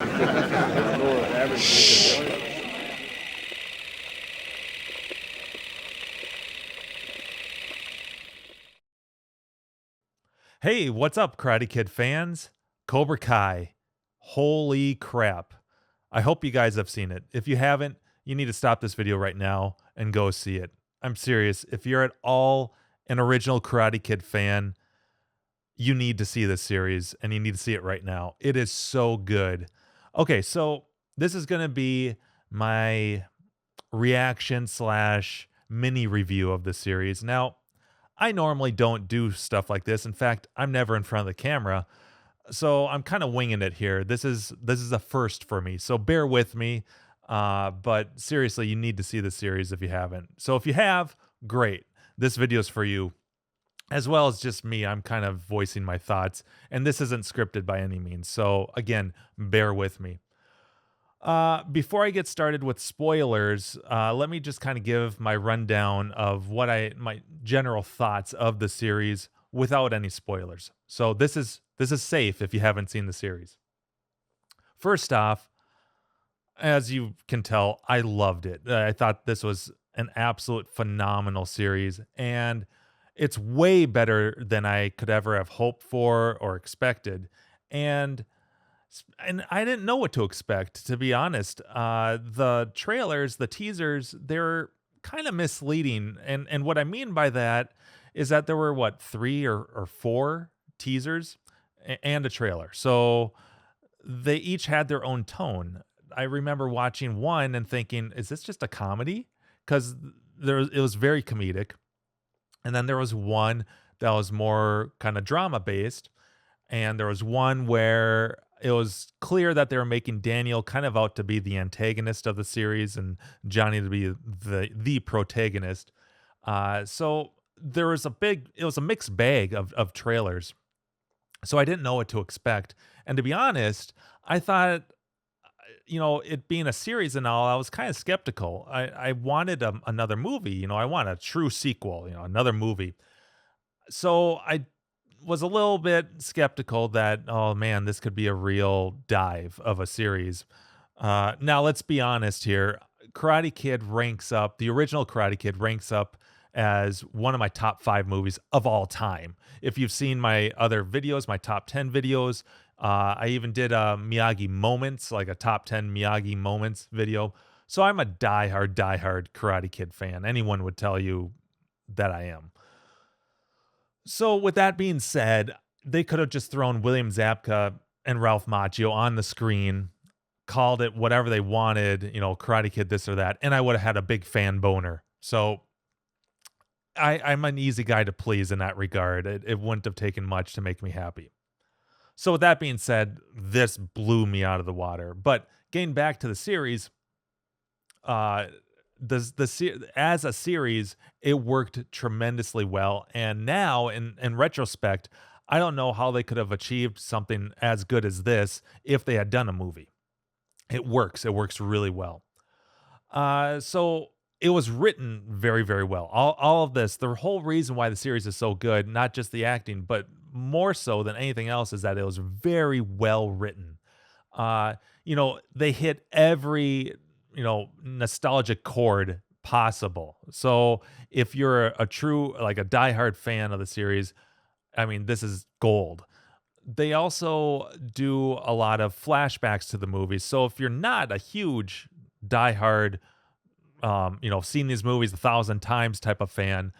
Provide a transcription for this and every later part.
Hey, what's up, Karate Kid fans? Cobra Kai. Holy crap. I hope you guys have seen it. If you haven't, you need to stop this video right now and go see it. I'm serious. If you're at all an original Karate Kid fan, you need to see this series and you need to see it right now. It is so good. Okay, so this is going to be my reaction slash mini review of the series. Now, I normally don't do stuff like this. In fact, I'm never in front of the camera, so I'm kind of winging it here. This is a first for me, so bear with me. But seriously, you need to see the series if you haven't. So if you have, great. This video is for you, as well as just me. I'm kind of voicing my thoughts, and this isn't scripted by any means. So again, bear with me. Before I get started with spoilers, let me just kind of give my rundown of my general thoughts of the series without any spoilers. So this is safe if you haven't seen the series. First off, as you can tell, I loved it. I thought this was an absolute phenomenal series, and it's way better than I could ever have hoped for or expected. And and I didn't know what to expect, to be honest. The trailers, the teasers, they're kind of misleading, and what I mean by that is that there were what, three or four teasers and a trailer, so they each had their own tone. I remember watching one and thinking, "Is this just a comedy?" Because it was very comedic, and then there was one that was more kind of drama based, and there was one where it was clear that they were making Daniel kind of out to be the antagonist of the series and Johnny to be the protagonist. So it was a mixed bag of trailers. So I didn't know what to expect. And to be honest, I thought, it being a series and all, I was kind of skeptical. I wanted another movie. I want a true sequel, another movie. So I was a little bit skeptical that, oh man, this could be a real dive of a series. Now, let's be honest here. The original Karate Kid ranks up as one of my top five movies of all time. If you've seen my other videos, my top 10 videos, I even did a Miyagi Moments, like a top 10 Miyagi Moments video. So I'm a diehard Karate Kid fan. Anyone would tell you that I am. So, with that being said, they could have just thrown William Zabka and Ralph Macchio on the screen, called it whatever they wanted, Karate Kid this or that, and I would have had a big fan boner. So, I'm an easy guy to please in that regard. It wouldn't have taken much to make me happy. So, with that being said, this blew me out of the water. But getting back to the series, uh, as a series, it worked tremendously well. And now, in retrospect, I don't know how they could have achieved something as good as this if they had done a movie. It works. It works really well. So it was written very, very well. All of this, the whole reason why the series is so good, not just the acting, but more so than anything else, is that it was very well written. They hit every, nostalgic chord possible. So if you're a true, like a diehard fan of the series, I mean, this is gold. They also do a lot of flashbacks to the movies. So if you're not a huge diehard, seen these movies a thousand times type of fan,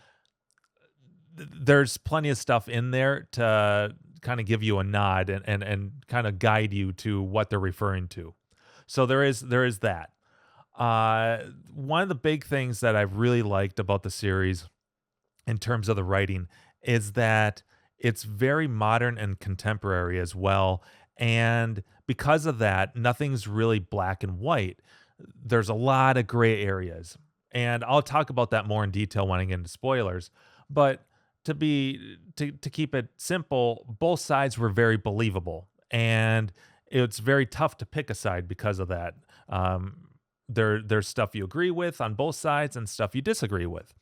there's plenty of stuff in there to kind of give you a nod and kind of guide you to what they're referring to. So there is that. One of the big things that I've really liked about the series in terms of the writing is that it's very modern and contemporary as well. And because of that, nothing's really black and white. There's a lot of gray areas. And I'll talk about that more in detail when I get into spoilers. But to keep it simple, both sides were very believable. And it's very tough to pick a side because of that. There's stuff you agree with on both sides and stuff you disagree with.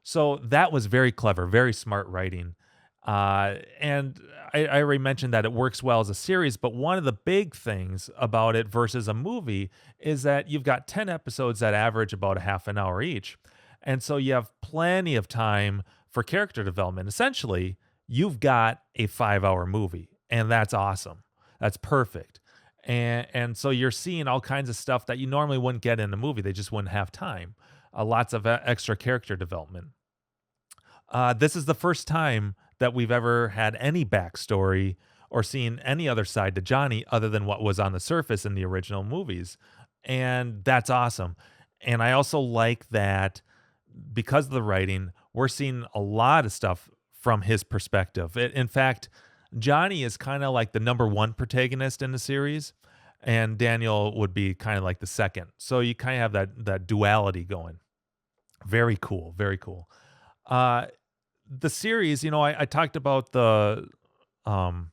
So that was very clever, very smart writing. And I already mentioned that it works well as a series, but one of the big things about it versus a movie is that you've got 10 episodes that average about a half an hour each. And so you have plenty of time for character development. Essentially, you've got a 5 hour movie, and that's awesome. That's perfect. And so you're seeing all kinds of stuff that you normally wouldn't get in a movie. They just wouldn't have time. Lots of extra character development. This is the first time that we've ever had any backstory or seen any other side to Johnny other than what was on the surface in the original movies. And that's awesome. And I also like that because of the writing, we're seeing a lot of stuff from his perspective. In fact, Johnny is kind of like the number one protagonist in the series, and Daniel would be kind of like the second. So you kind of have that duality going. Very cool. Very cool. Uh, the series, I talked about um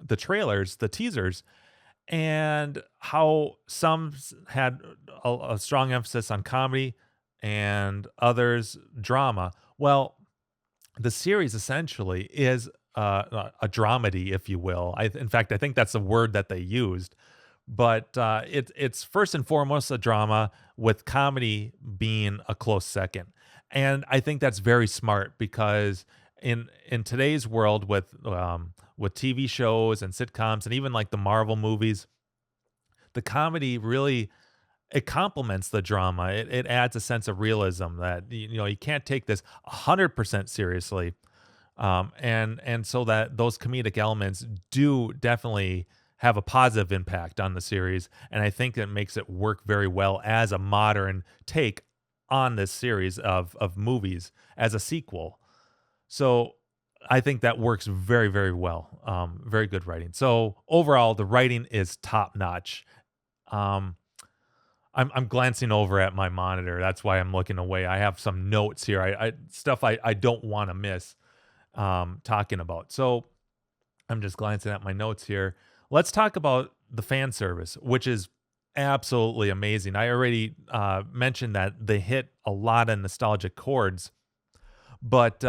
the trailers, the teasers, and how some had a strong emphasis on comedy and others drama. Well, the series essentially is a dramedy, if you will. In fact, I think that's the word that they used. But it's first and foremost a drama, with comedy being a close second. And I think that's very smart because in today's world with TV shows and sitcoms and even like the Marvel movies, the comedy really it complements the drama. It adds a sense of realism that you can't take this 100% seriously, and so that those comedic elements do definitely have a positive impact on the series, and I think that makes it work very well as a modern take on this series of movies as a sequel. So I think that works very, very well. Very good writing. So overall, the writing is top notch. Um, I'm glancing over at my monitor. That's why I'm looking away. I have some notes here. I stuff I don't want to miss talking about. So I'm just glancing at my notes here. Let's talk about the fan service, which is absolutely amazing. I already mentioned that they hit a lot of nostalgic chords, but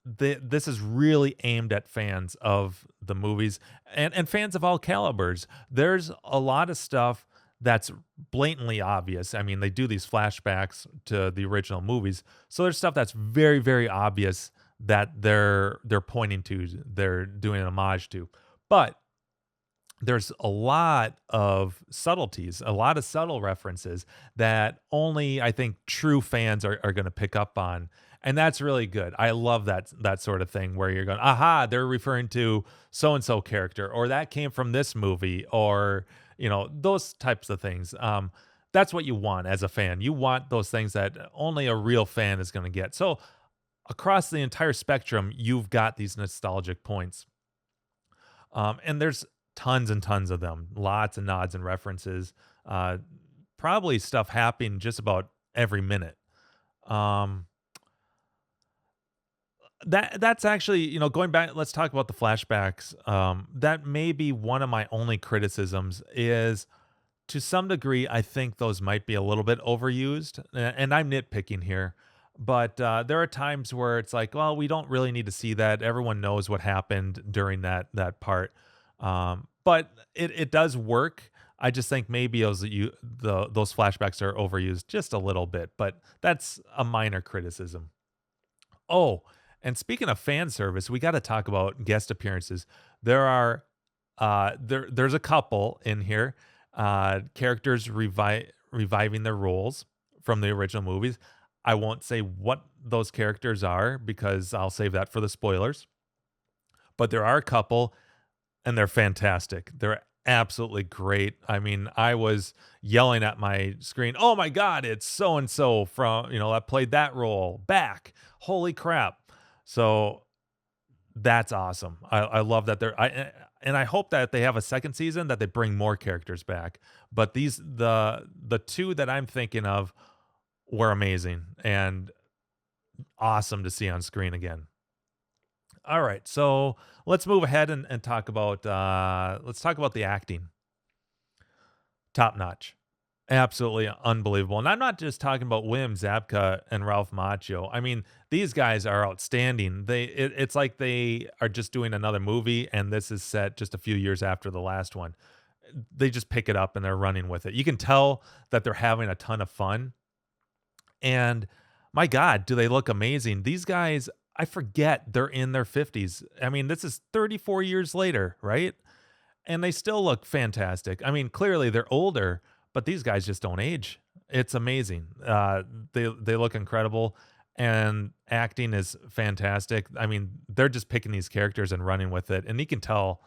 this is really aimed at fans of the movies and fans of all calibers. There's a lot of stuff that's blatantly obvious. I mean, they do these flashbacks to the original movies, so there's stuff that's very, very obvious that they're pointing to, they're doing an homage to. But there's a lot of subtleties, a lot of subtle references that only I think true fans are going to pick up on. And that's really good. I love that sort of thing where you're going, aha, they're referring to so and so character, or that came from this movie, or those types of things. That's what you want as a fan. You want those things that only a real fan is going to get. So across the entire spectrum, you've got these nostalgic points. And there's tons and tons of them, lots of nods and references. Uh, Probably stuff happening just about every minute. Um, that's actually, going back. Let's talk about the flashbacks. That may be one of my only criticisms. Is to some degree, I think those might be a little bit overused, and I'm nitpicking here. But there are times where it's like, well, we don't really need to see that. Everyone knows what happened during that part. But it does work. I just think maybe those flashbacks are overused just a little bit, but that's a minor criticism. Oh, and speaking of fan service, we got to talk about guest appearances. There are there's a couple in here, characters reviving their roles from the original movies. I won't say what those characters are because I'll save that for the spoilers. But there are a couple, and they're fantastic. They're absolutely great. I mean, I was yelling at my screen, "Oh my god, it's so and so from, that played that role back. Holy crap." So that's awesome. I love that and I hope that they have a second season that they bring more characters back. But the two that I'm thinking of were amazing and awesome to see on screen again. All right, so let's move ahead and talk about let's talk about the acting. Top notch. Absolutely unbelievable. And I'm not just talking about William Zabka and Ralph Macchio. I mean, these guys are outstanding. It's like they are just doing another movie, and this is set just a few years after the last one. They just pick it up and they're running with it. You can tell that they're having a ton of fun. And my God, do they look amazing? These guys, I forget they're in their 50s. I mean, this is 34 years later, right? And they still look fantastic. I mean, clearly they're older, but these guys just don't age. It's amazing. They look incredible, and acting is fantastic. I mean, they're just picking these characters and running with it, and you can tell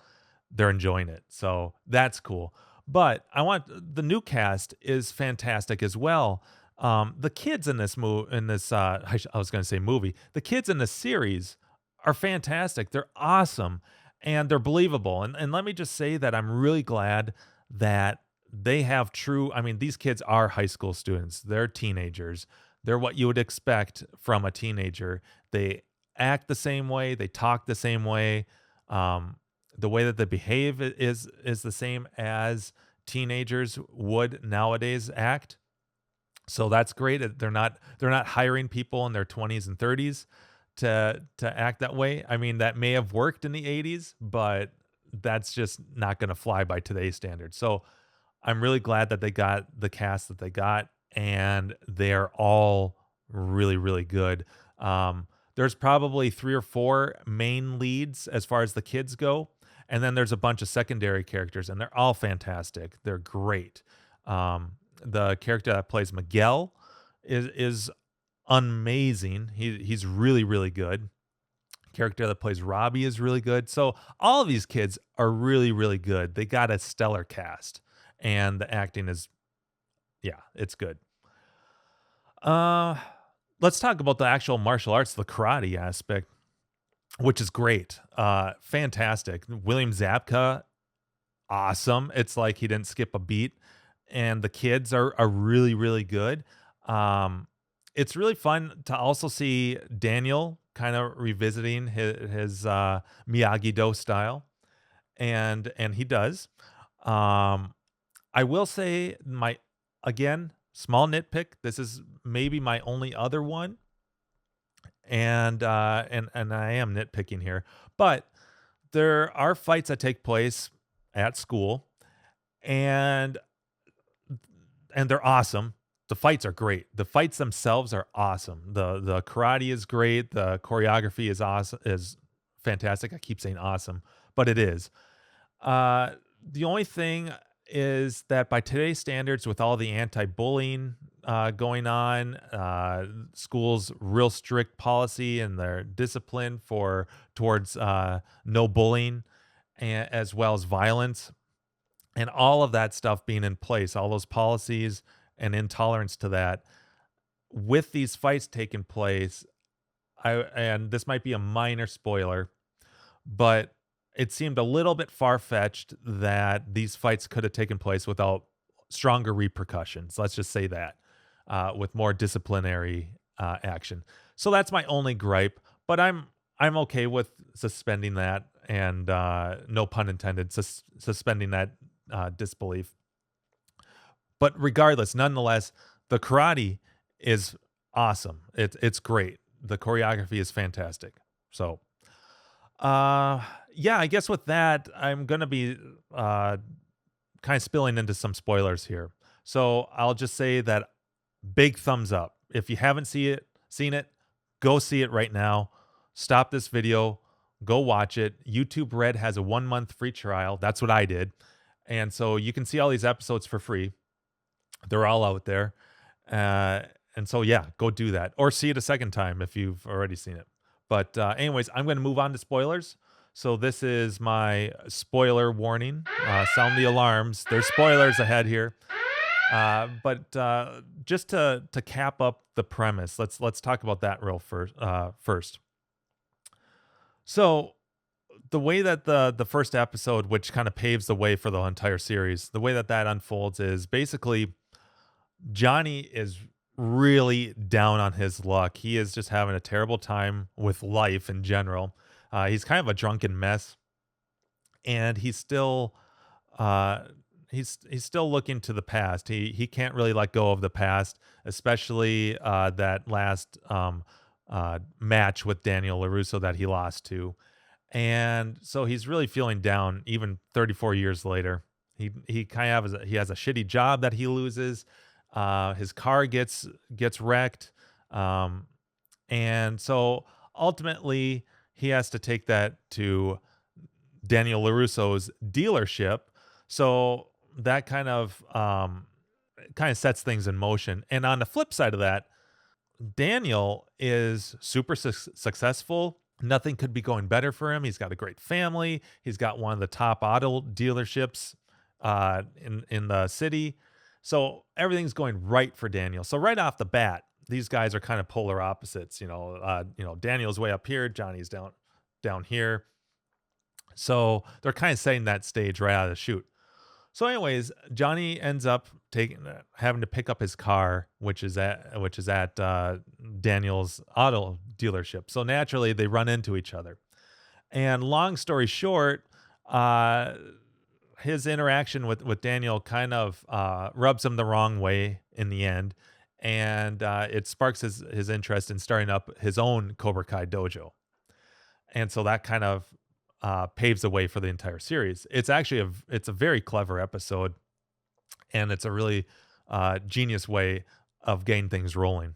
they're enjoying it. So that's cool. But I want the new cast is fantastic as well. The kids in this I was going to say movie. The kids in this series are fantastic. They're awesome and they're believable. And let me just say that I'm really glad that they have true. I mean, these kids are high school students. They're teenagers. They're what you would expect from a teenager. They act the same way. They talk the same way. Um, the way that they behave is the same as teenagers would nowadays act. So that's great. They're not hiring people in their 20s and 30s to act that way. I mean, that may have worked in the 80s, but that's just not going to fly by today's standards. So I'm really glad that they got the cast that they got, and they're all really, really good. There's probably three or four main leads as far as the kids go, and then there's a bunch of secondary characters, and they're all fantastic. They're great. The character that plays Miguel is amazing. He's really, really good. Character that plays Robbie is really good. So all of these kids are really, really good. They got a stellar cast, and the acting is, yeah, it's good. Uh, let's talk about the actual martial arts, the karate aspect, which is great. Fantastic. William Zabka, awesome. It's like he didn't skip a beat, and the kids are really, really good. It's really fun to also see Daniel kind of revisiting his Miyagi-Do style, and he does. Um, I will say my again, small nitpick. This is maybe my only other one, and I am nitpicking here, but there are fights that take place at school, and they're awesome. The fights are great. The fights themselves are awesome. The karate is great. The choreography is awesome, is fantastic. I keep saying awesome, but it is. Uh, the only thing is that by today's standards, with all the anti-bullying going on, schools' real strict policy and their discipline for towards no bullying, as well as violence, and all of that stuff being in place, all those policies and intolerance to that, with these fights taking place, and this might be a minor spoiler, but it seemed a little bit far-fetched that these fights could have taken place without stronger repercussions. Let's just say that, with more disciplinary action. So that's my only gripe, but I'm okay with suspending that, and no pun intended, suspending that disbelief. But regardless, nonetheless, the karate is awesome. It's great. The choreography is fantastic. So, yeah, I guess with that, I'm gonna be kind of spilling into some spoilers here. So I'll just say that big thumbs up. If you haven't seen it, go see it right now. Stop this video, go watch it. YouTube Red has a 1 month free trial. That's what I did. And so you can see all these episodes for free. They're all out there. Uh, and so, yeah, go do that or see it a second time if you've already seen it. But, anyways, I'm going to move on to spoilers. So, this is my spoiler warning. Sound the alarms. There's spoilers ahead here. But just to cap up the premise, let's talk about that first. So, the way that the first episode, which kind of paves the way for the entire series, the way that unfolds is basically Johnny is really down on his luck. He is just having a terrible time with life in general. He's kind of a drunken mess, and uh, he's still looking to the past. He can't really let go of the past, especially that last match with Daniel Larusso that he lost to, and so he's really feeling down even 34 years later. He kind of he has a shitty job that he loses. His car gets wrecked, um, and so ultimately he has to take that to Daniel LaRusso's dealership. So that kind of sets things in motion. And on the flip side of that, Daniel is super successful. Nothing could be going better for him. He's got a great family. He's got one of the top auto dealerships in the city. So everything's going right for Daniel. So right off the bat, these guys are kind of polar opposites. Daniel's way up here, Johnny's down here. So they're kind of setting that stage right out of the chute. So, anyways, Johnny ends up having to pick up his car, which is at Daniel's auto dealership. So naturally, they run into each other. And long story short, uh, his interaction with Daniel kind of rubs him the wrong way in the end, and it sparks his interest in starting up his own Cobra Kai dojo. And so that kind of paves the way for the entire series. It's actually it's a very clever episode, and it's a really genius way of getting things rolling.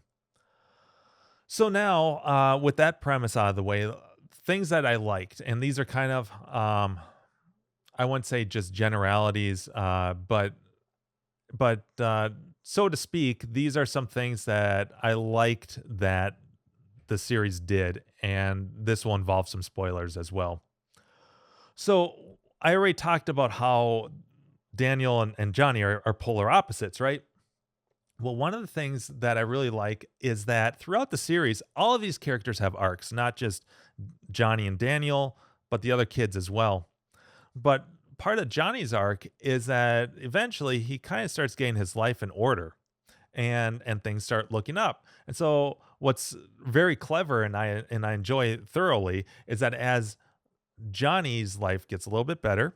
So now, with that premise out of the way, things that I liked, and these are kind of I wouldn't say just generalities, but so to speak, these are some things that I liked that the series did, and this will involve some spoilers as well. So I already talked about how Daniel and Johnny are polar opposites, right? Well, one of the things that I really like is that throughout the series, all of these characters have arcs, not just Johnny and Daniel, but the other kids as well. But part of Johnny's arc is that eventually he kind of starts getting his life in order, and things start looking up. And so what's very clever and I enjoy thoroughly is that as Johnny's life gets a little bit better,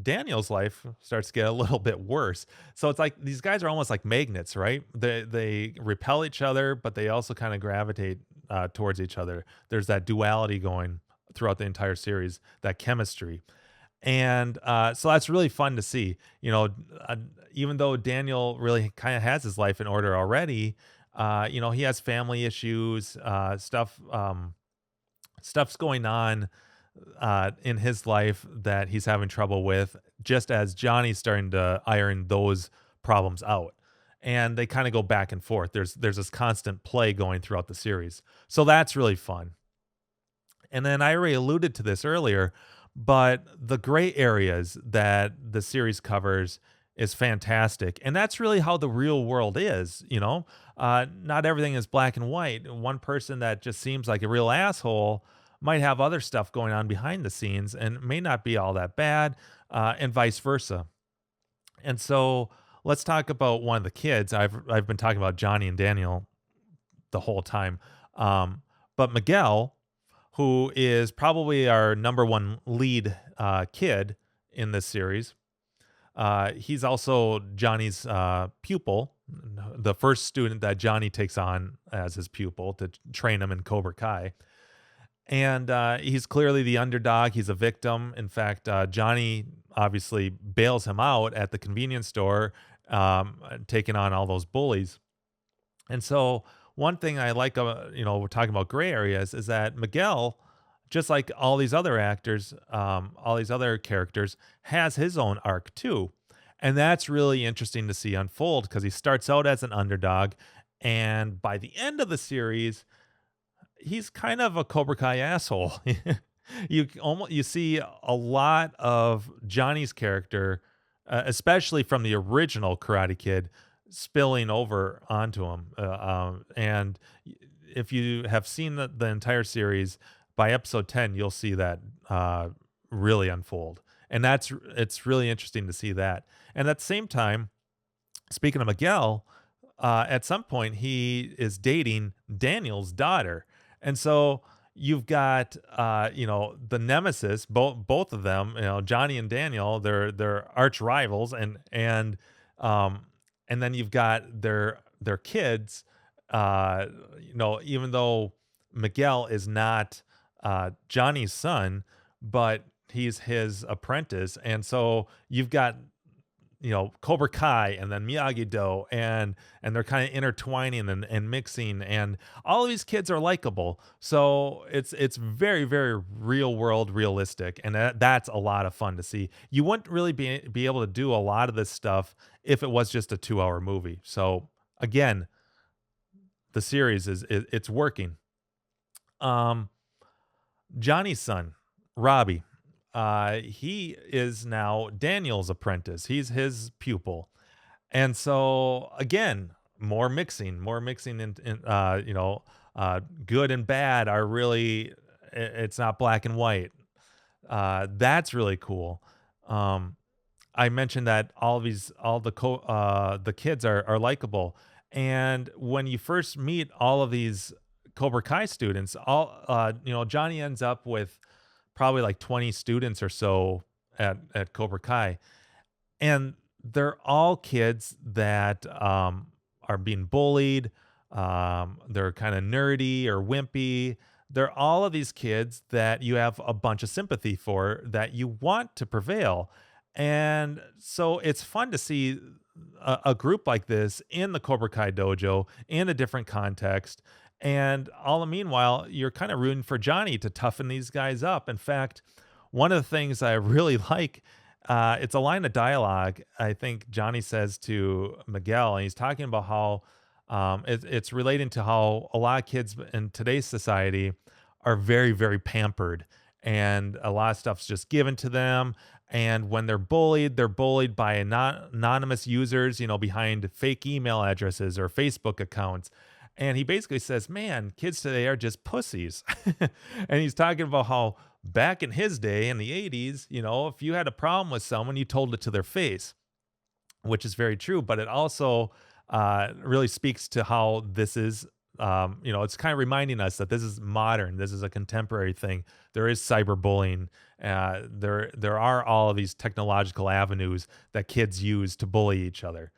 Daniel's life starts to get a little bit worse. So it's like these guys are almost like magnets, right? They repel each other, but they also kind of gravitate towards each other. There's that duality going throughout the entire series, that chemistry, and so that's really fun to see. Uh, Even though Daniel really kind of has his life in order already, he has family issues, stuff's going on in his life that he's having trouble with, just as Johnny's starting to iron those problems out. And they kind of go back and forth. There's this constant play going throughout the series. So that's really fun. And then I already alluded to this earlier, but the gray areas that the series covers is fantastic. And that's really how the real world is. Not everything is black and white. One person that just seems like a real asshole might have other stuff going on behind the scenes and may not be all that bad, and vice versa. And so let's talk about one of the kids. I've been talking about Johnny and Daniel the whole time, but Miguel, who is probably our number one lead kid in this series. He's also Johnny's pupil, the first student that Johnny takes on as his pupil to train him in Cobra Kai. And he's clearly the underdog. He's a victim. In fact, Johnny obviously bails him out at the convenience store, taking on all those bullies. And so, one thing I like, we're talking about gray areas, is that Miguel, just like all these other actors, all these other characters, has his own arc too. And that's really interesting to see unfold because he starts out as an underdog. And by the end of the series, he's kind of a Cobra Kai asshole. You see a lot of Johnny's character, especially from the original Karate Kid, spilling over onto him. And if you have seen the entire series, by episode 10, you'll see that really unfold. And it's really interesting to see that. And at the same time, speaking of Miguel, at some point he is dating Daniel's daughter. And so, you've got the nemesis, both of them, Johnny and Daniel, they're arch rivals, um and then you've got their kids, uh even though Miguel is not Johnny's son, but he's his apprentice. And so you've got Cobra Kai and then Miyagi Do, and they're kind of intertwining and mixing, and all of these kids are likable. So it's very, very real world realistic, and that's a lot of fun to see. You wouldn't really be able to do a lot of this stuff if it was just a 2-hour movie. So again, the series it's working. Um Johnny's son, Robbie, he is now Daniel's apprentice. He's his pupil. And so again, more mixing good and bad are really, it's not black and white. That's really cool. Um, I mentioned that the kids are likable, and when you first meet all of these Cobra Kai students, Johnny ends up with probably like 20 students or so at Cobra Kai, and they're all kids that are being bullied. They're kind of nerdy or wimpy. They're all of these kids that you have a bunch of sympathy for, that you want to prevail. And so it's fun to see a group like this in the Cobra Kai dojo in a different context. And all the meanwhile, you're kind of rooting for Johnny to toughen these guys up. In fact, one of the things I really like, it's a line of dialogue I think Johnny says to Miguel, and he's talking about how it's relating to how a lot of kids in today's society are very, very pampered, and a lot of stuff's just given to them. And when they're bullied by anonymous users, behind fake email addresses or Facebook accounts. And he basically says, man, kids today are just pussies. And he's talking about how back in his day in the 80s, if you had a problem with someone, you told it to their face, which is very true. But it also really speaks to how this is, it's kind of reminding us that this is modern. This is a contemporary thing. There is cyberbullying. There are all of these technological avenues that kids use to bully each other.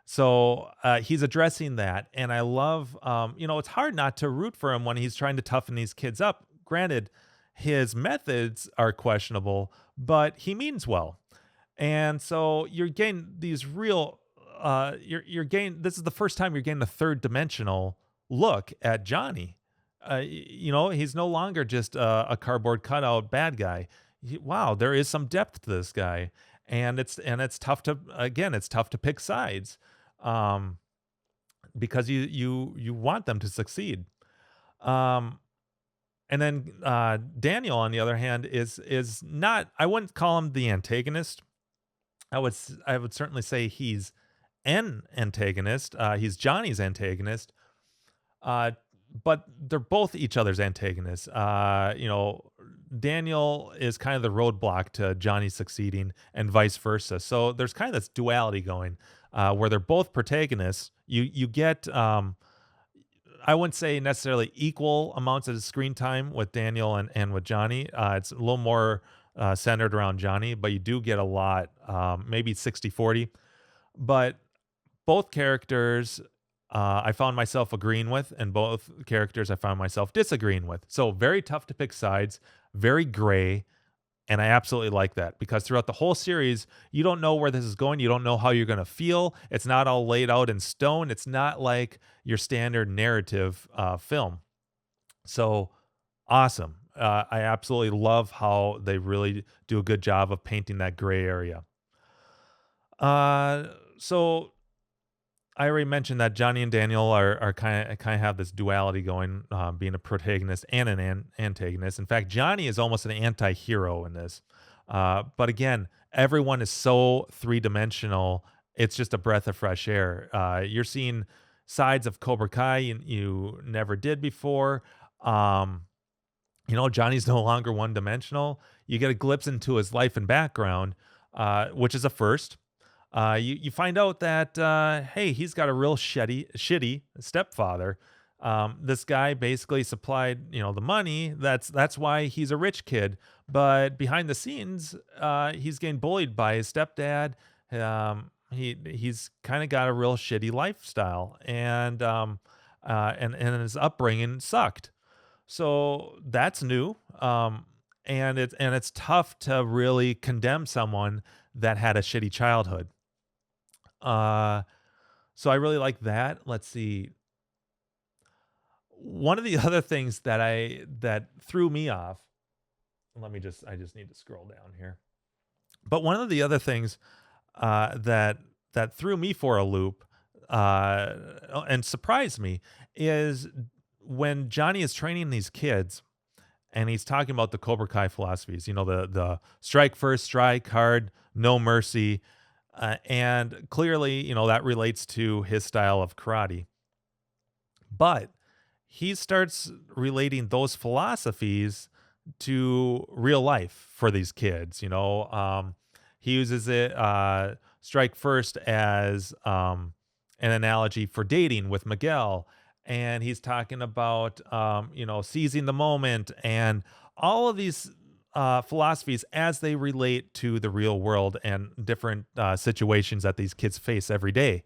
So he's addressing that, and I love, it's hard not to root for him when he's trying to toughen these kids up. Granted, his methods are questionable, but he means well. And so you're getting these real, you're getting, this is the first time you're getting a third dimensional look at Johnny. He's no longer just a cardboard cutout bad guy. Wow, there is some depth to this guy, and it's tough to, again, it's tough to pick sides, um, because you want them to succeed. Um, and then Daniel, on the other hand, is not. I wouldn't call him the antagonist. I would certainly say he's an antagonist. He's Johnny's antagonist. Uh, but they're both each other's antagonists. Daniel is kind of the roadblock to Johnny succeeding, and vice versa. So there's kind of this duality going, where they're both protagonists. You get, I wouldn't say necessarily equal amounts of screen time with Daniel and with Johnny. It's a little more centered around Johnny, but you do get a lot, maybe 60-40. But both characters I found myself agreeing with, and both characters I found myself disagreeing with. So very tough to pick sides, very gray. And I absolutely like that, because throughout the whole series, you don't know where this is going. You don't know how you're going to feel. It's not all laid out in stone. It's not like your standard narrative film. So awesome. I absolutely love how they really do a good job of painting that gray area. So I already mentioned that Johnny and Daniel are kind of have this duality going, being a protagonist and antagonist. In fact, Johnny is almost an anti-hero in this. But again, everyone is so three-dimensional. It's just a breath of fresh air. You're seeing sides of Cobra Kai you never did before. Johnny's no longer one-dimensional. You get a glimpse into his life and background, which is a first. You find out that hey, he's got a real shitty stepfather. This guy basically supplied, the money. That's why he's a rich kid. But behind the scenes, he's getting bullied by his stepdad. He's kind of got a real shitty lifestyle, and his upbringing sucked. So that's new. And it's tough to really condemn someone that had a shitty childhood. Uh, so I really like that. Let's see. One of the other things that threw me off, I just need to scroll down here. But one of the other things that threw me for a loop and surprised me is when Johnny is training these kids and he's talking about the Cobra Kai philosophies, the strike first, strike hard, no mercy. And clearly, that relates to his style of karate. But he starts relating those philosophies to real life for these kids. He uses it strike first as an analogy for dating with Miguel, and he's talking about seizing the moment and all of these philosophies as they relate to the real world and different situations that these kids face every day.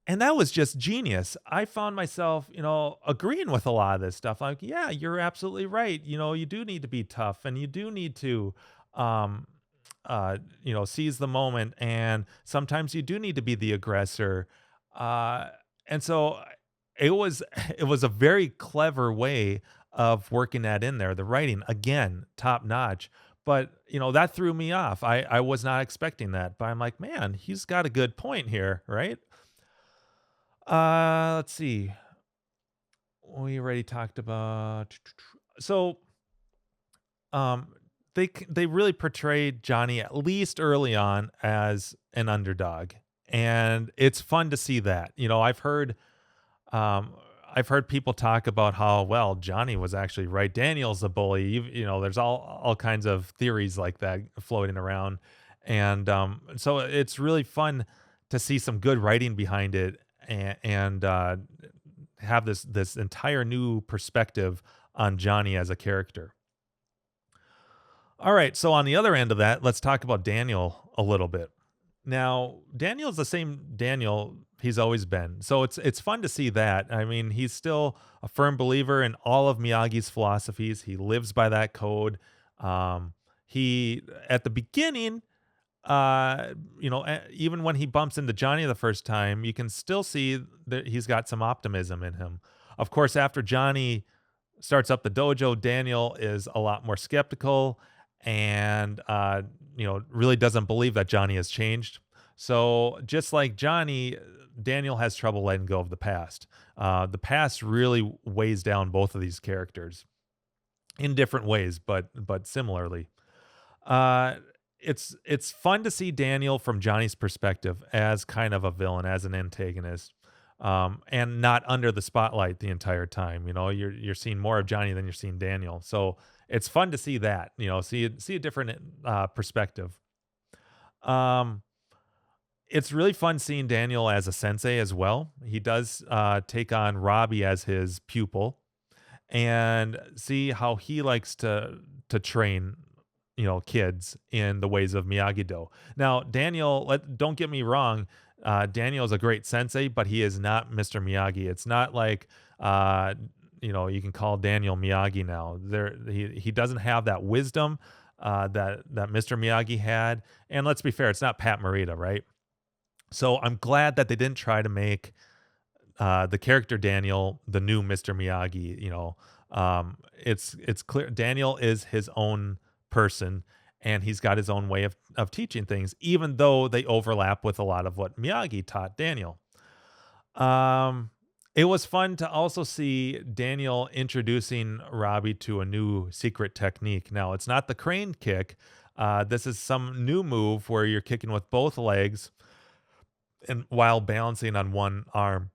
And that was just genius. I found myself, agreeing with a lot of this stuff. Like, yeah, you're absolutely right. You do need to be tough and you do need to, um, seize the moment. And sometimes you do need to be the aggressor. Uh, and so it was, it was a very clever way of working that in there. The writing, again, top notch. But, that threw me off. I was not expecting that. But I'm like, man, he's got a good point here, right? Let's see. We already talked about. So, um, they really portrayed Johnny at least early on as an underdog, and it's fun to see that. Um, I've heard people talk about how well Johnny was actually right. Daniel's a bully. There's all kinds of theories like that floating around, and so it's really fun to see some good writing behind it and have this entire new perspective on Johnny as a character. All right, so on the other end of that, let's talk about Daniel a little bit. Now, Daniel's the same Daniel he's always been. So it's fun to see that. I mean, he's still a firm believer in all of Miyagi's philosophies. He lives by that code. He at the beginning, even when he bumps into Johnny the first time, you can still see that he's got some optimism in him. Of course, after Johnny starts up the dojo, Daniel is a lot more skeptical and really doesn't believe that Johnny has changed. So just like Johnny, Daniel has trouble letting go of the past. The past really weighs down both of these characters in different ways, but similarly. Uh, it's fun to see Daniel from Johnny's perspective as kind of a villain, as an antagonist, and not under the spotlight the entire time. You're seeing more of Johnny than you're seeing Daniel, so it's fun to see that. See a different perspective. Um, it's really fun seeing Daniel as a sensei as well. He does take on Robbie as his pupil, and see how he likes to train kids in the ways of Miyagi Do. Now, Daniel, don't get me wrong, Daniel is a great sensei, but he is not Mr. Miyagi. It's not like you can call Daniel Miyagi now. He doesn't have that wisdom that Mr. Miyagi had. And let's be fair, it's not Pat Morita, right? So I'm glad that they didn't try to make the character Daniel the new Mr. Miyagi. It's clear Daniel is his own person, and he's got his own way of teaching things, even though they overlap with a lot of what Miyagi taught Daniel. It was fun to also see Daniel introducing Robbie to a new secret technique. Now, it's not the crane kick. This is some new move where you're kicking with both legs and while balancing on one arm.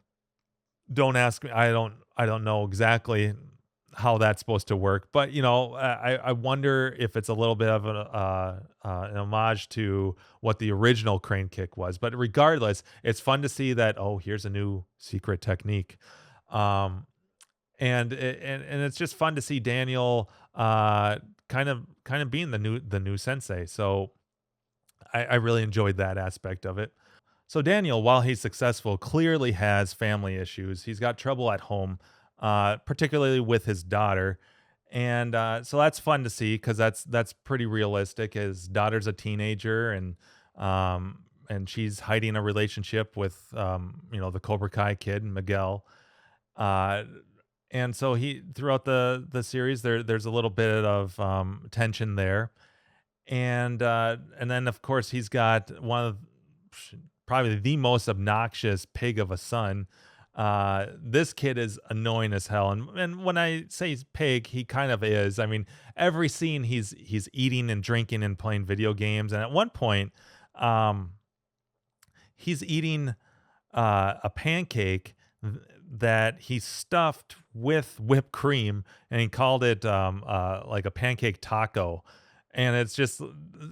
Don't ask me. I don't know exactly how that's supposed to work, but I wonder if it's a little bit of an homage to what the original crane kick was. But regardless, it's fun to see that. Oh, here's a new secret technique. Um, And it's just fun to see Daniel kind of being the new sensei. So I really enjoyed that aspect of it. So Daniel, while he's successful, clearly has family issues. He's got trouble at home, particularly with his daughter, and so that's fun to see because that's pretty realistic. His daughter's a teenager, and she's hiding a relationship with the Cobra Kai kid Miguel. Uh, and so he throughout the series there's a little bit of tension there, and then of course he's got one of probably the most obnoxious pig of a son. This kid is annoying as hell, and when I say he's pig, he kind of is. I mean, every scene he's eating and drinking and playing video games, and at one point, um, he's eating a pancake that he stuffed with whipped cream, and he called it like a pancake taco. And it's just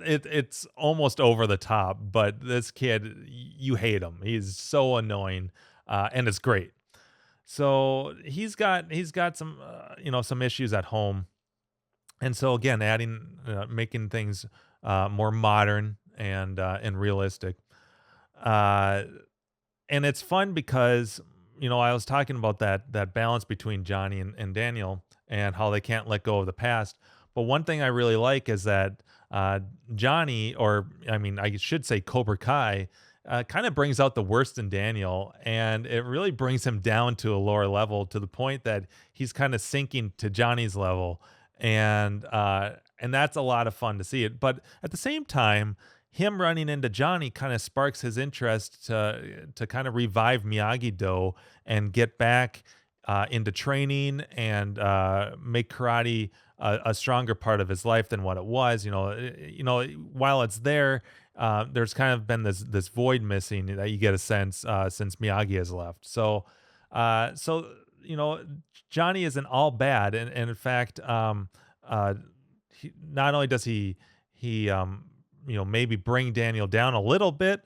it's almost over the top, but this kid, you hate him. He's so annoying, and it's great. So he's got some some issues at home, and so again, making things more modern and realistic. Uh, and it's fun because I was talking about that balance between Johnny and Daniel and how they can't let go of the past. But one thing I really like is that uh, Johnny, or I mean, I should say Cobra Kai, kind of brings out the worst in Daniel, and it really brings him down to a lower level to the point that he's kind of sinking to Johnny's level, and that's a lot of fun to see it. But at the same time, him running into Johnny kind of sparks his interest to kind of revive Miyagi Do and get back into training and make karate a stronger part of his life than what it was. While it's there, there's kind of been this void missing that you get a sense since Miyagi has left. So you know, Johnny isn't all bad, and in fact, uh, not only does he maybe bring Daniel down a little bit,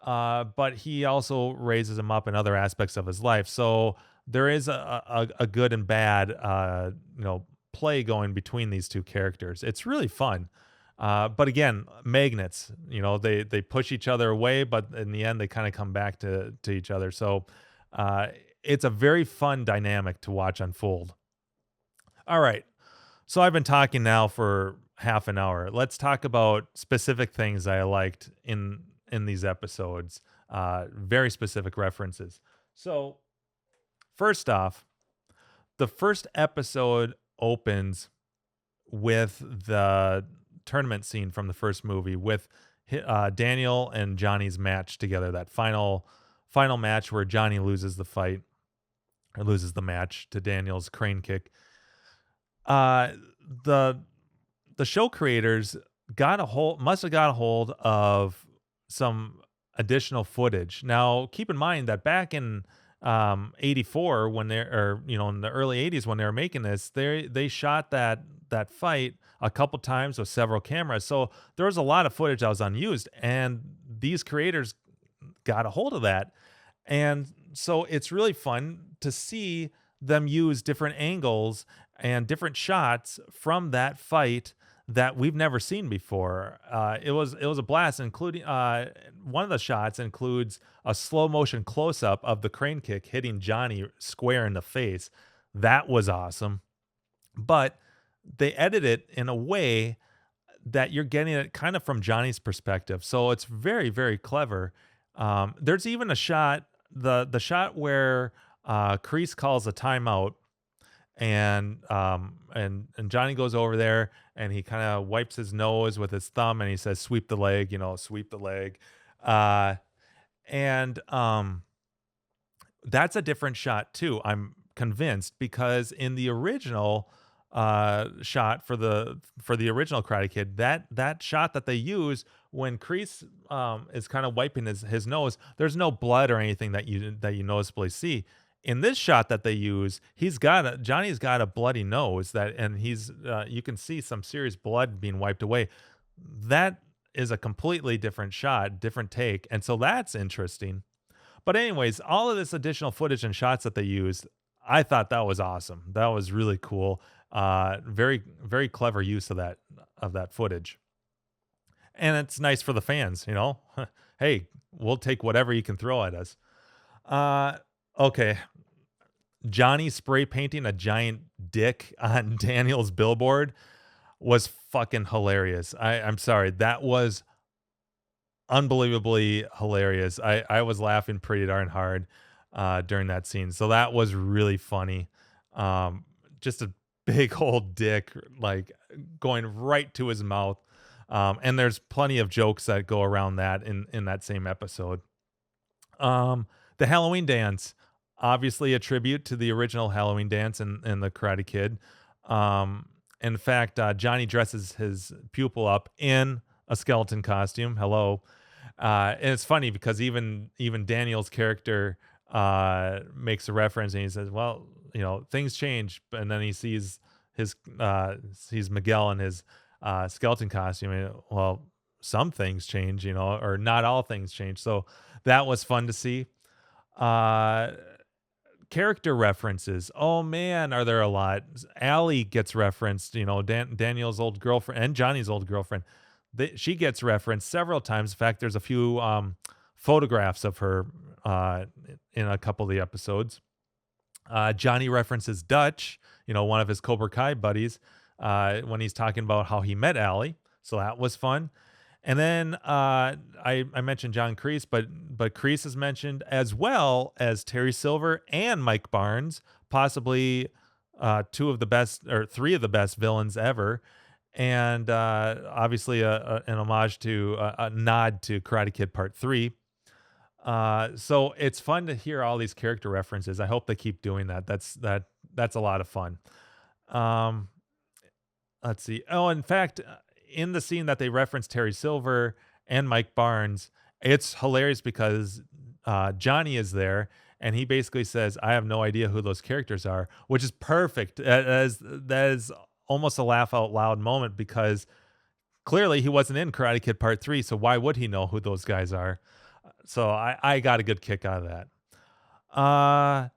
but he also raises him up in other aspects of his life. So there is a good and bad play going between these two characters. It's really fun. But again, magnets, they push each other away, but in the end they kind of come back to each other. So uh, it's a very fun dynamic to watch unfold. All right. So I've been talking now for half an hour. Let's talk about specific things I liked in these episodes. Very specific references. So first off, the first episode opens with the tournament scene from the first movie with Daniel and Johnny's match together. That final match where Johnny loses the fight or loses the match to Daniel's crane kick. Uh, the the show creators must have got a hold of some additional footage. Now, keep in mind that back in 84 when they're or in the early 80s when they were making this, they shot that fight a couple times with several cameras. So there was a lot of footage that was unused, and these creators got a hold of that. And so it's really fun to see them use different angles and different shots from that fight that we've never seen before. It was a blast, including one of the shots includes a slow motion close up of the crane kick hitting Johnny square in the face. That was awesome, but they edit it in a way that you're getting it kind of from Johnny's perspective. So it's very, very clever. There's even a shot, the shot where Kreese calls a timeout, and Johnny goes over there and he kind of wipes his nose with his thumb and he says, "Sweep the leg," sweep the leg. Uh, and that's a different shot too. I'm convinced because in the original shot for the original Karate Kid, that shot that they use when Kreese is kind of wiping his nose, there's no blood or anything that you noticeably see. In this shot that they use, Johnny's got a bloody nose and he's you can see some serious blood being wiped away. That is a completely different shot, different take, and so that's interesting. But anyways, all of this additional footage and shots that they used, I thought that was awesome. That was really cool. Very very clever use of that footage, and it's nice for the fans. You know, hey, we'll take whatever you can throw at us. Uh, okay, Johnny spray painting a giant dick on Daniel's billboard was fucking hilarious. I'm sorry, that was unbelievably hilarious. I was laughing pretty darn hard during that scene. So that was really funny. Just a big old dick like going right to his mouth. And there's plenty of jokes that go around that in that same episode. The Halloween dance, obviously a tribute to the original Halloween dance and the Karate Kid. In fact, Johnny dresses his pupil up in a skeleton costume. Hello. And it's funny because even Daniel's character makes a reference and he says, "Well, you know, things change." And then he his sees Miguel in his skeleton costume. And, well, some things change, you know, or not all things change. So that was fun to see. Uh, Character references. Oh man, are there a lot? Allie gets referenced. You know, Daniel's old girlfriend and Johnny's old girlfriend. She gets referenced several times. In fact, there's a few photographs of her in a couple of the episodes. Johnny references Dutch, you know, one of his Cobra Kai buddies, when he's talking about how he met Allie. So that was fun. And then I mentioned John Kreese, but Kreese is mentioned as well as Terry Silver and Mike Barnes, possibly two of the best or three of the best villains ever, and obviously an homage to a nod to Karate Kid Part 3. So it's fun to hear all these character references. I hope they keep doing that. That's a lot of fun. Um, let's see. Oh, in fact, in the scene that they reference Terry Silver and Mike Barnes, it's hilarious because Johnny is there and he basically says, "I have no idea who those characters are," which is perfect. That is almost a laugh out loud moment because clearly he wasn't in Karate Kid Part 3, so why would he know who those guys are? So I got a good kick out of that.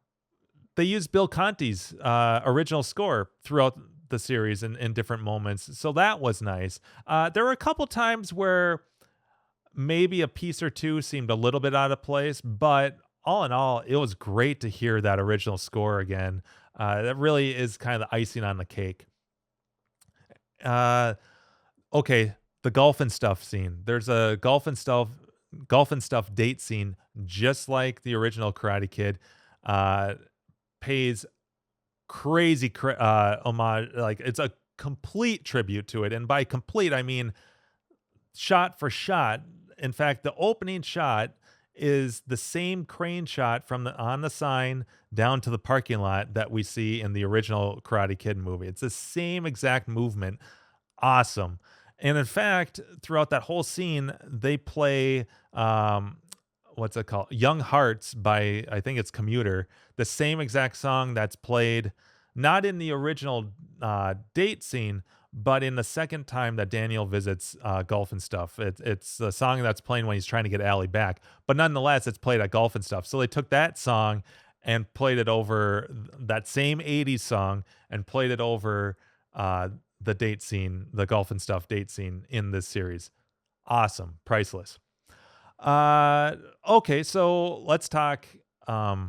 They used Bill Conti's original score throughout the series in different moments, so that was nice. There were a couple times where maybe a piece or two seemed a little bit out of place, but all in all, it was great to hear that original score again. That really is kind of the icing on the cake. Uh, okay, the golf and stuff scene. There's a golf and stuff date scene just like the original Karate Kid. Pays crazy homage, like it's a complete tribute to it, and by complete I mean shot for shot. In fact, the opening shot is the same crane shot from the on the sign down to the parking lot that we see in the original Karate Kid movie. It's the same exact movement. Awesome. And in fact, throughout that whole scene, they play what's it called? Young Hearts by I think it's Commuter, the same exact song that's played not in the original date scene, but in the second time that Daniel visits Golf and Stuff. It's the song that's playing when he's trying to get Allie back, but nonetheless, it's played at Golf and Stuff. So they took that song and played it over that same 80s song and played it over the date scene, the Golf and Stuff date scene in this series. Awesome, priceless. Okay, so let's talk uh,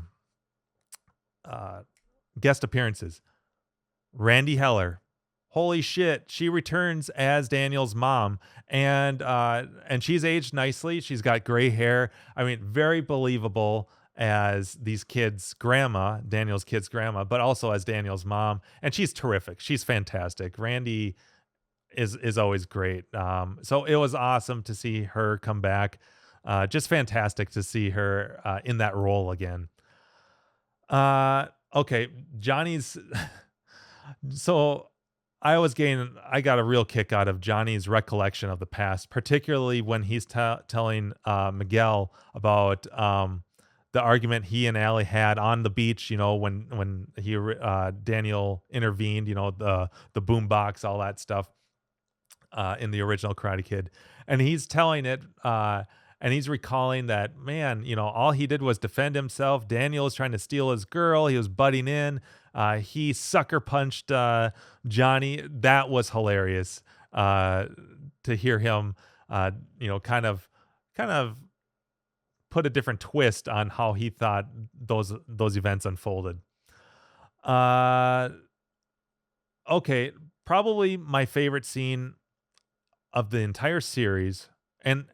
guest appearances. Randy Heller. Holy shit, she returns as Daniel's mom, and she's aged nicely. She's got gray hair. I mean, very believable as these kids' grandma, Daniel's kids' grandma, but also as Daniel's mom. And she's terrific. She's fantastic. Randy is always great. So it was awesome to see her come back. Just fantastic to see her in that role again. Okay, Johnny's. So I got a real kick out of Johnny's recollection of the past, particularly when he's telling Miguel about the argument he and Allie had on the beach. You know, when Daniel intervened. You know, the boombox, all that stuff in the original Karate Kid, and he's telling it. and he's recalling that, man, all he did was defend himself. Daniel was trying to steal his girl. He was butting in. He sucker punched Johnny. That was hilarious to hear him, kind of put a different twist on how he thought those events unfolded. Uh, okay, probably my favorite scene of the entire series, and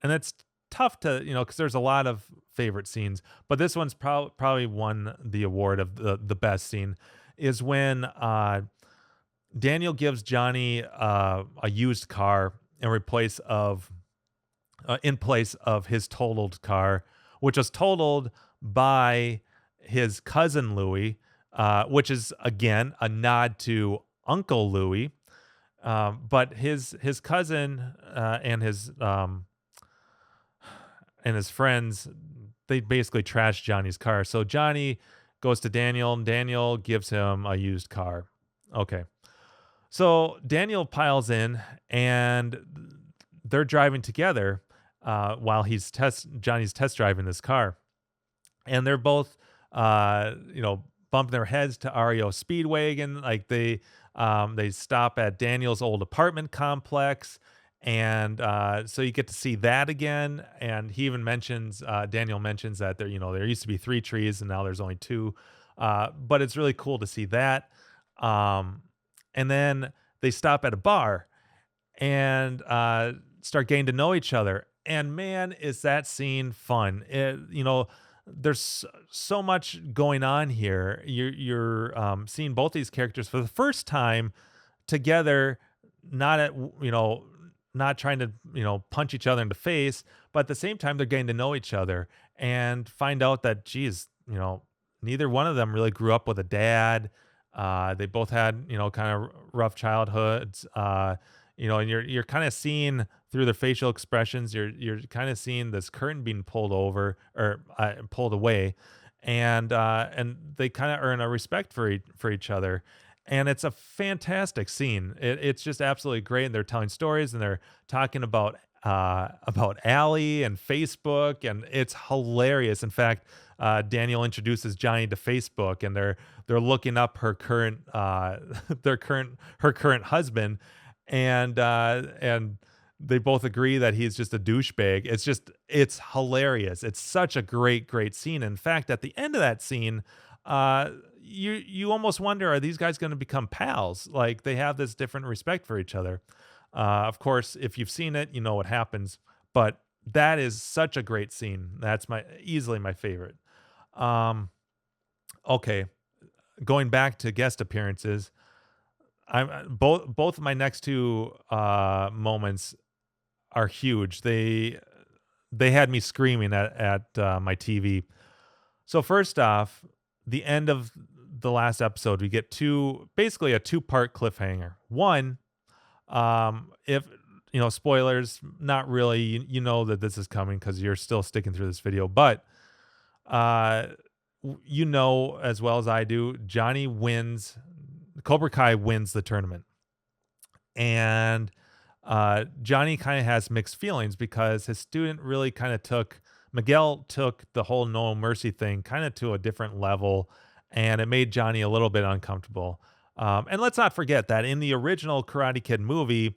it's tough to because there's a lot of favorite scenes, but this one's probably won the award of the best scene. Is when Daniel gives Johnny a used car in place of his totaled car, which was totaled by his cousin Louis, which is again a nod to Uncle Louis. But his cousin and his friends, they basically trash Johnny's car. So Johnny goes to Daniel, and Daniel gives him a used car. Okay. So Daniel piles in, and they're driving together while Johnny's test driving this car, and they're both bumping their heads to REO Speedwagon. Like they stop at Daniel's old apartment complex, and so you get to see that again. And he even mentions Daniel mentions that there used to be 3 trees and now there's only 2, but it's really cool to see that. And then they stop at a bar and start getting to know each other. And man, is that scene fun! There's so much going on here. You're seeing both these characters for the first time together, not at not trying to punch each other in the face, but at the same time they're getting to know each other and find out that, geez, neither one of them really grew up with a dad. They both had kind of rough childhoods. And you're kind of seeing through their facial expressions, you're kind of seeing this curtain being pulled over or pulled away, and they kind of earn a respect for each other, and it's a fantastic scene. It's just absolutely great, and they're telling stories and they're talking about Allie and Facebook, and it's hilarious. In fact, Daniel introduces Johnny to Facebook, and they're looking up her current her current husband, and they both agree that he's just a douchebag. It's hilarious. It's such a great scene. In fact, at the end of that scene, you almost wonder, are these guys going to become pals? Like, they have this different respect for each other. Of course, if you've seen it, you know what happens. But that is such a great scene. That's easily my favorite. Okay, going back to guest appearances, I'm both of my next 2 moments are huge. They had me screaming at my TV. So first off, the end of the last episode, we get basically a 2-part cliffhanger. One, if spoilers, not really. You know that this is coming because you're still sticking through this video, but as well as I do, Johnny wins. Cobra Kai wins the tournament, and Johnny kind of has mixed feelings because his student really kind of Miguel took the whole no mercy thing kind of to a different level, and it made Johnny a little bit uncomfortable. And let's not forget that in the original Karate Kid movie,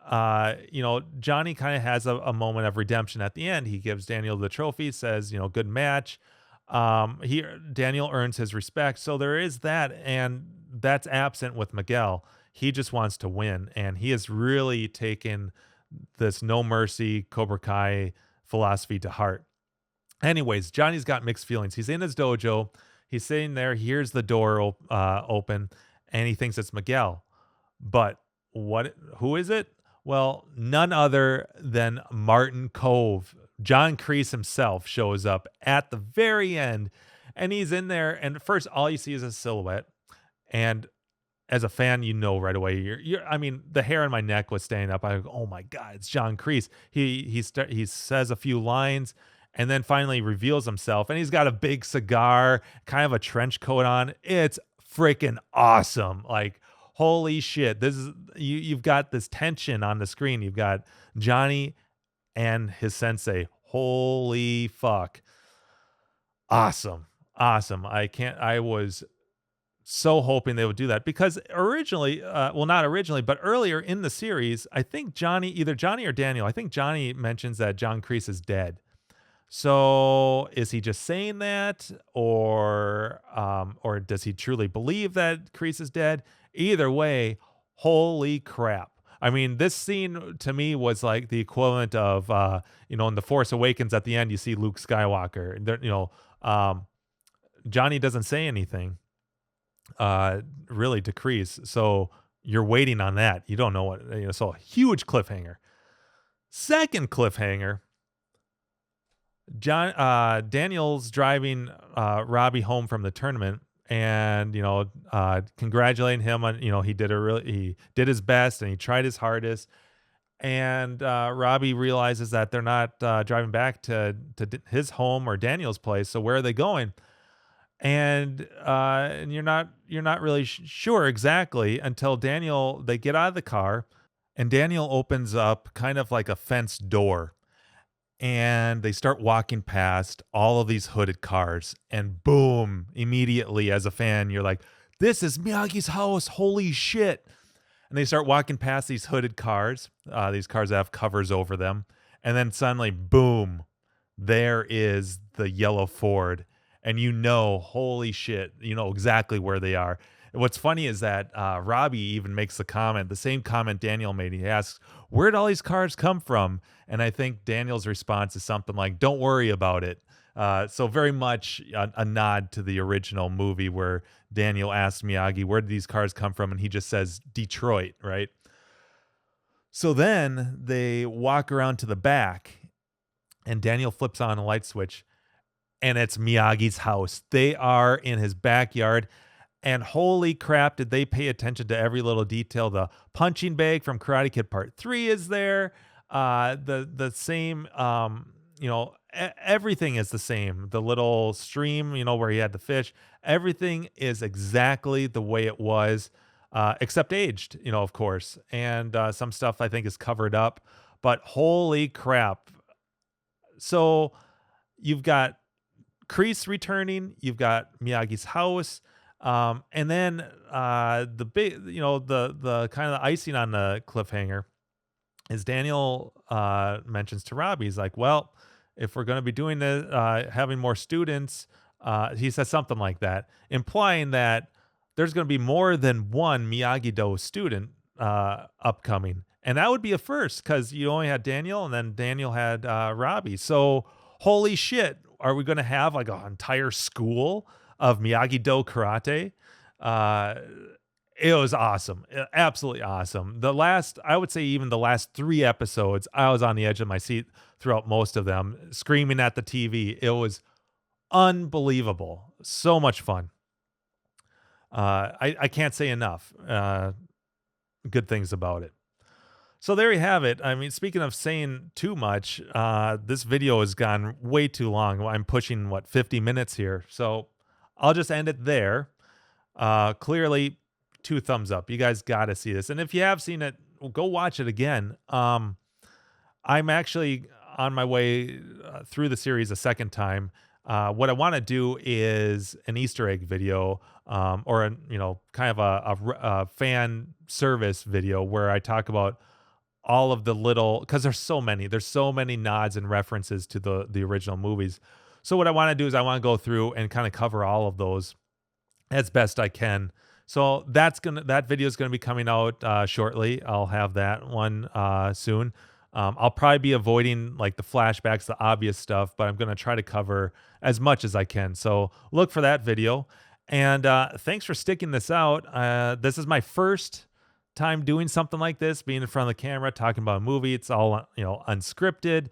Johnny kind of has a moment of redemption at the end. He gives Daniel the trophy, says, good match. Daniel earns his respect. So there is that, and that's absent with Miguel. He just wants to win, and he has really taken this no mercy Cobra Kai philosophy to heart. Anyways, Johnny's got mixed feelings. He's in his dojo. He's sitting there. He hears the door open, and he thinks it's Miguel. But who is it? Well, none other than Martin Cove. John Kreese himself shows up at the very end, and he's in there. And first, all you see is a silhouette. And as a fan, right away. I mean, the hair on my neck was standing up. I go, oh my God, it's John Kreese. He says a few lines, and then finally reveals himself. And he's got a big cigar, kind of a trench coat on. It's freaking awesome. Like, holy shit. This is you've got this tension on the screen. You've got Johnny and his sensei. Holy fuck. Awesome. Awesome. I was so hoping they would do that because originally, well, not originally, but earlier in the series, I think either Johnny or Daniel, I think Johnny mentions that John Kreese is dead. So is he just saying that, or does he truly believe that Kreese is dead? Either way, holy crap. I mean, this scene to me was like the equivalent of, in The Force Awakens at the end, you see Luke Skywalker. And um, Johnny doesn't say anything, really, to Kreese. So you're waiting on that. You don't know what, so a huge cliffhanger. Second cliffhanger, Daniel's driving Robbie home from the tournament, and congratulating him on, he did his best and he tried his hardest. And Robbie realizes that they're not driving back to his home or Daniel's place. So where are they going? And you're not really sure exactly until they get out of the car, and Daniel opens up kind of like a fenced door, and they start walking past all of these hooded cars, and boom, immediately as a fan you're like, this is Miyagi's house, holy shit. And they start walking past these hooded cars, these cars that have covers over them, and then suddenly, boom, there is the yellow Ford, and holy shit, you know exactly where they are. And what's funny is that Robbie even makes the same comment Daniel made. He asks, where'd all these cars come from? And I think Daniel's response is something like, don't worry about it. So very much a nod to the original movie where Daniel asks Miyagi, where did these cars come from? And he just says, Detroit, right? So then they walk around to the back, and Daniel flips on a light switch, and it's Miyagi's house. They are in his backyard. And holy crap, did they pay attention to every little detail? The punching bag from Karate Kid Part 3 is there. The same, everything is the same. The little stream, where he had the fish, everything is exactly the way it was, except aged, of course. And some stuff I think is covered up. But holy crap. So you've got Kreese returning, you've got Miyagi's house. And then the big, the kind of the icing on the cliffhanger is Daniel mentions to Robbie, he's like, well, if we're going to be doing this, having more students, he says something like that, implying that there's going to be more than one Miyagi-Do student upcoming. And that would be a first because you only had Daniel, and then Daniel had Robbie. So holy shit, are we going to have like an entire school of Miyagi-Do karate? It was awesome. Absolutely awesome. I would say even the last 3 episodes, I was on the edge of my seat throughout most of them, screaming at the TV. It was unbelievable. So much fun. I can't say enough good things about it. So there you have it. I mean, speaking of saying too much, this video has gone way too long. I'm pushing, 50 minutes here. So I'll just end it there. Clearly, 2 thumbs up. You guys got to see this. And if you have seen it, go watch it again. I'm actually on my way through the series a second time. What I want to do is an Easter egg video, or kind of a fan service video where I talk about all of the little, because there's so many nods and references to the original movies. So what I want to do is I want to go through and kind of cover all of those as best I can. So that video is gonna be coming out shortly. I'll have that one soon. I'll probably be avoiding like the flashbacks, the obvious stuff, but I'm gonna try to cover as much as I can. So look for that video. And thanks for sticking this out. This is my first time doing something like this, being in front of the camera, talking about a movie. It's all unscripted.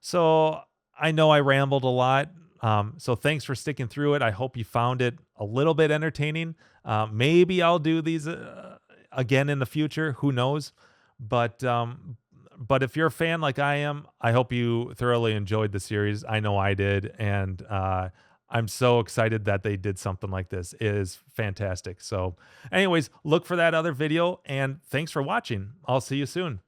So I know I rambled a lot. So thanks for sticking through it. I hope you found it a little bit entertaining. Maybe I'll do these again in the future. Who knows? But if you're a fan like I am, I hope you thoroughly enjoyed the series. I know I did. And I'm so excited that they did something like this. It is fantastic. So anyways, look for that other video, and thanks for watching. I'll see you soon.